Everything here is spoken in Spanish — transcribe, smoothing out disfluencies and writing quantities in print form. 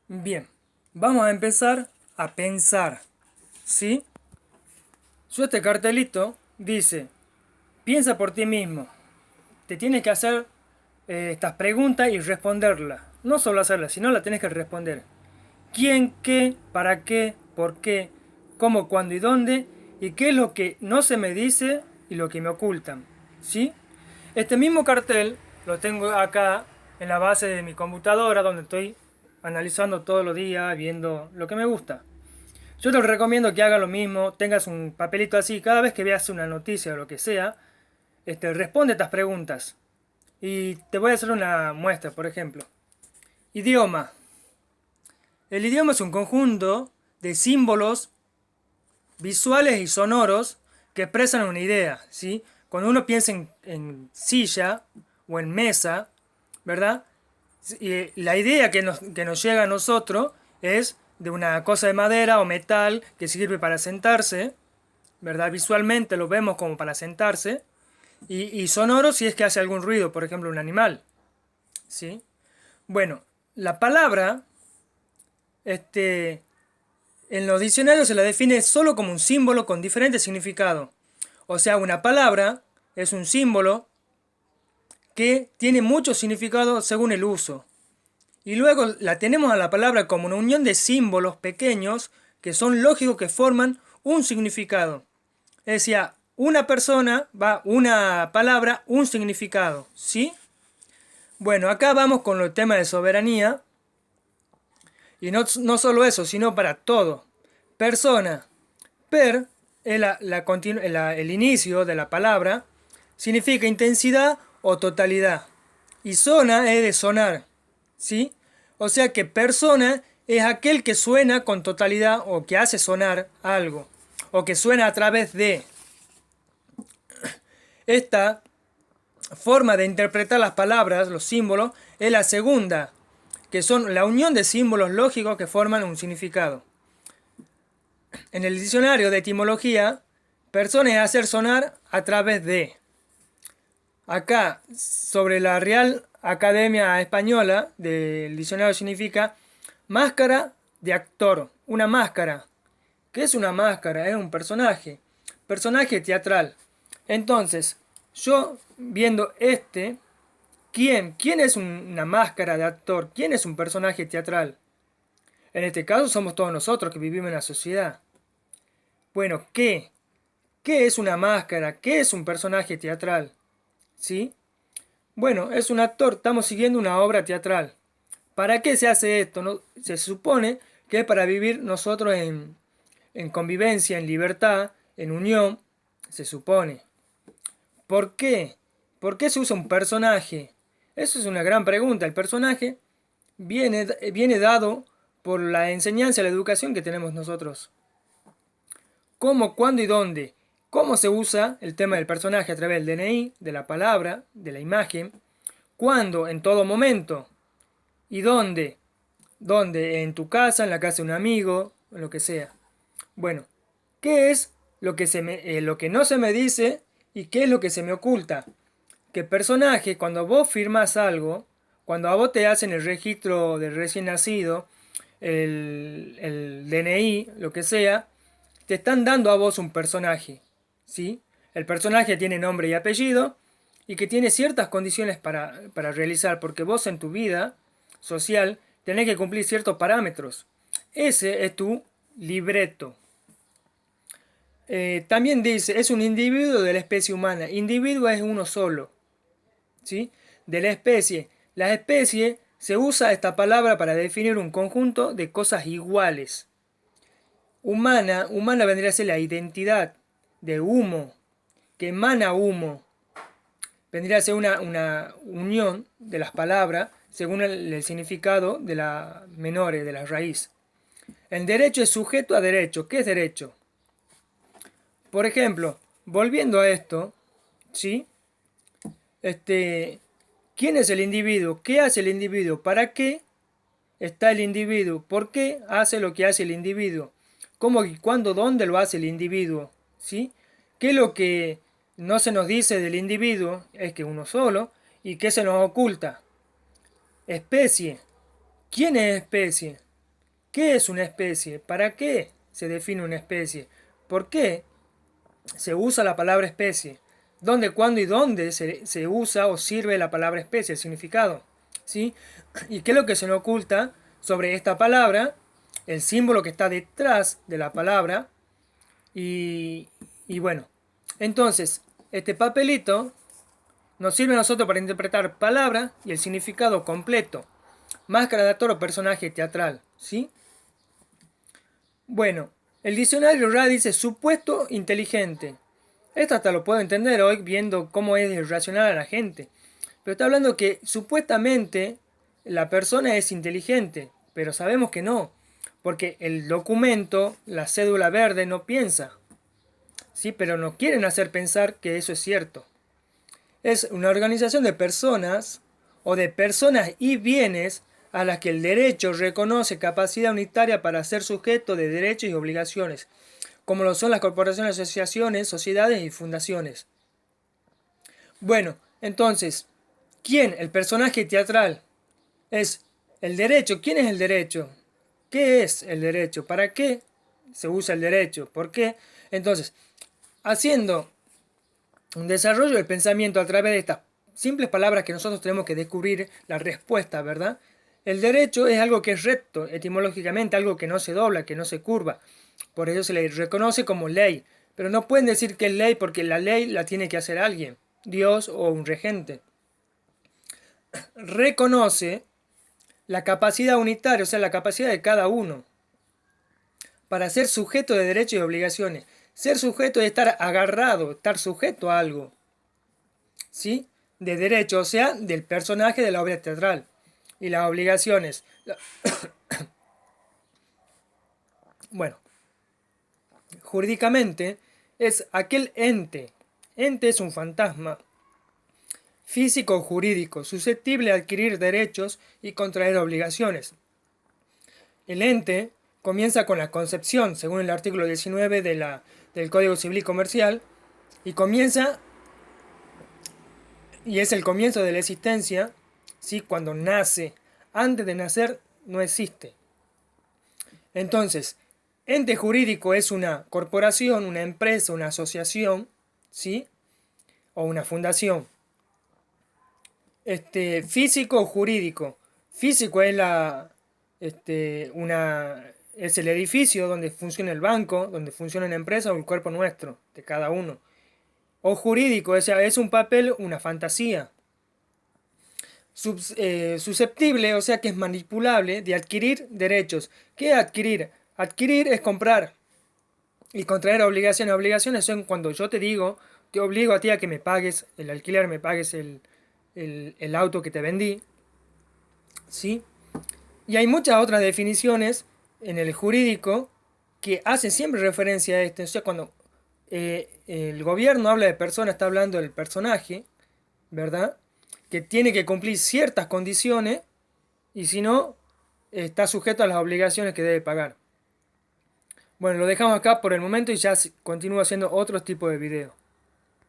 Bien, vamos a empezar a pensar, ¿sí? Este cartelito dice, piensa por ti mismo. Te tienes que hacer estas preguntas y responderlas. No solo hacerlas, sino las tienes que responder. ¿Quién, qué, para qué, por qué, cómo, cuándo y dónde? ¿Y qué es lo que no se me dice y lo que me ocultan? ¿Sí? Este mismo cartel lo tengo acá en la base de mi computadora donde estoy analizando todos los días, viendo lo que me gusta. Yo te recomiendo que hagas lo mismo, tengas un papelito así, cada vez que veas una noticia o lo que sea, responde estas preguntas. Y te voy a hacer una muestra, por ejemplo. Idioma. El idioma es un conjunto de símbolos visuales y sonoros que expresan una idea, ¿sí? Cuando uno piensa en silla o en mesa, ¿verdad? Y la idea que nos llega a nosotros es de una cosa de madera o metal que sirve para sentarse, ¿verdad? Visualmente lo vemos como para sentarse. Y sonoro si es que hace algún ruido, por ejemplo, un animal, ¿sí? Bueno, la palabra, este, en los diccionarios se la define solo como un símbolo con diferente significado. O sea, una palabra es un símbolo que tiene mucho significado según el uso. Y luego la tenemos a la palabra como una unión de símbolos pequeños que son lógicos que forman un significado. Es decir, una persona va, una palabra, un significado. ¿Sí? Bueno, acá vamos con el tema de soberanía. Y no solo eso, sino para todo. Persona. Per es el inicio de la palabra. Significa intensidad o totalidad. Y zona es de sonar. ¿Sí? O sea que persona es aquel que suena con totalidad o que hace sonar algo. O que suena a través de. Esta forma de interpretar las palabras, los símbolos, es la segunda, que son la unión de símbolos lógicos que forman un significado. En el diccionario de etimología, persona es hacer sonar a través de. Acá, sobre la Real Academia Española, del diccionario significa máscara de actor, una máscara. ¿Qué es una máscara? Es un personaje teatral. Entonces, yo viendo ¿quién es una máscara de actor? ¿Quién es un personaje teatral? En este caso somos todos nosotros que vivimos en la sociedad. Bueno, ¿qué? ¿Qué es una máscara? ¿Qué es un personaje teatral? ¿Sí? Bueno, es un actor, estamos siguiendo una obra teatral. ¿Para qué se hace esto? No, se supone que es para vivir nosotros en convivencia, en libertad, en unión, se supone. ¿Por qué? ¿Por qué se usa un personaje? Eso es una gran pregunta. El personaje viene dado por la enseñanza y la educación que tenemos nosotros. ¿Cómo, cuándo y dónde? ¿Cómo se usa el tema del personaje a través del DNI, de la palabra, de la imagen? ¿Cuándo? En todo momento. ¿Y dónde? ¿Dónde? En tu casa, en la casa de un amigo, en lo que sea. Bueno, ¿qué es lo que no se me dice y qué es lo que se me oculta? Que personaje, cuando vos firmas algo, cuando a vos te hacen el registro del recién nacido, el DNI, lo que sea, te están dando a vos un personaje, ¿sí? El personaje tiene nombre y apellido y que tiene ciertas condiciones para realizar, porque vos en tu vida social tenés que cumplir ciertos parámetros. Ese es tu libreto. También dice, es un individuo de la especie humana. Individuo es uno solo, ¿sí? De la especie. La especie se usa esta palabra para definir un conjunto de cosas iguales. Humana vendría a ser la identidad de humo, que emana humo. Vendría a ser una unión de las palabras según el significado de la menores, de la raíz. El derecho es sujeto a derecho. ¿Qué es derecho? Por ejemplo, volviendo a esto, ¿sí? ¿Quién es el individuo? ¿Qué hace el individuo? ¿Para qué está el individuo? ¿Por qué hace lo que hace el individuo? ¿Cómo y cuándo, dónde lo hace el individuo? ¿Sí? ¿Qué es lo que no se nos dice del individuo? Es que uno solo. ¿Y qué se nos oculta? Especie. ¿Quién es especie? ¿Qué es una especie? ¿Para qué se define una especie? ¿Por qué se usa la palabra especie? ¿Dónde, cuándo y dónde se usa o sirve la palabra especie? El significado. ¿Sí? ¿Y qué es lo que se nos oculta sobre esta palabra? El símbolo que está detrás de la palabra. Y, y bueno, entonces, este papelito nos sirve a nosotros para interpretar palabra y el significado completo. Máscara de actor o personaje teatral. ¿Sí? Bueno, el diccionario RA dice supuesto inteligente. Esto hasta lo puedo entender hoy viendo cómo es racional a la gente. Pero está hablando que supuestamente la persona es inteligente, pero sabemos que no, porque el documento, la cédula verde, no piensa. Sí, pero nos quieren hacer pensar que eso es cierto. Es una organización de personas o de personas y bienes a las que el derecho reconoce capacidad unitaria para ser sujeto de derechos y obligaciones, como lo son las corporaciones, asociaciones, sociedades y fundaciones. Bueno, entonces, ¿quién? El personaje teatral es el derecho. ¿Quién es el derecho? ¿Qué es el derecho? ¿Para qué se usa el derecho? ¿Por qué? Entonces, haciendo un desarrollo del pensamiento a través de estas simples palabras que nosotros tenemos que descubrir la respuesta, ¿verdad? El derecho es algo que es recto, etimológicamente, algo que no se dobla, que no se curva. Por eso se le reconoce como ley. Pero no pueden decir que es ley porque la ley la tiene que hacer alguien, Dios o un regente. Reconoce la capacidad unitaria, o sea, la capacidad de cada uno, para ser sujeto de derechos y obligaciones. Ser sujeto es estar agarrado, estar sujeto a algo, ¿sí? De derecho, o sea, del personaje de la obra teatral. Y las obligaciones. Bueno, jurídicamente es aquel ente. Ente es un fantasma físico o jurídico, susceptible de adquirir derechos y contraer obligaciones. El ente comienza con la concepción, según el artículo 19 del Código Civil y Comercial, y comienza, y es el comienzo de la existencia, ¿sí? Cuando nace. Antes de nacer no existe. Entonces, ente jurídico es una corporación, una empresa, una asociación, ¿sí? O una fundación. Físico o jurídico. Físico es es el edificio donde funciona el banco, donde funciona la empresa o el cuerpo nuestro, de cada uno. O jurídico, o sea, es un papel, una fantasía. Susceptible, o sea que es manipulable, de adquirir derechos. ¿Qué es adquirir? Adquirir es comprar y contraer obligaciones. Obligaciones son cuando yo te digo, te obligo a ti a que me pagues el alquiler, me pagues el auto que te vendí. ¿Sí? Y hay muchas otras definiciones en el jurídico que hacen siempre referencia a esto. O sea, cuando el gobierno habla de persona, está hablando del personaje, ¿verdad? Que tiene que cumplir ciertas condiciones y si no, está sujeto a las obligaciones que debe pagar. Bueno, lo dejamos acá por el momento y ya continúo haciendo otros tipos de videos.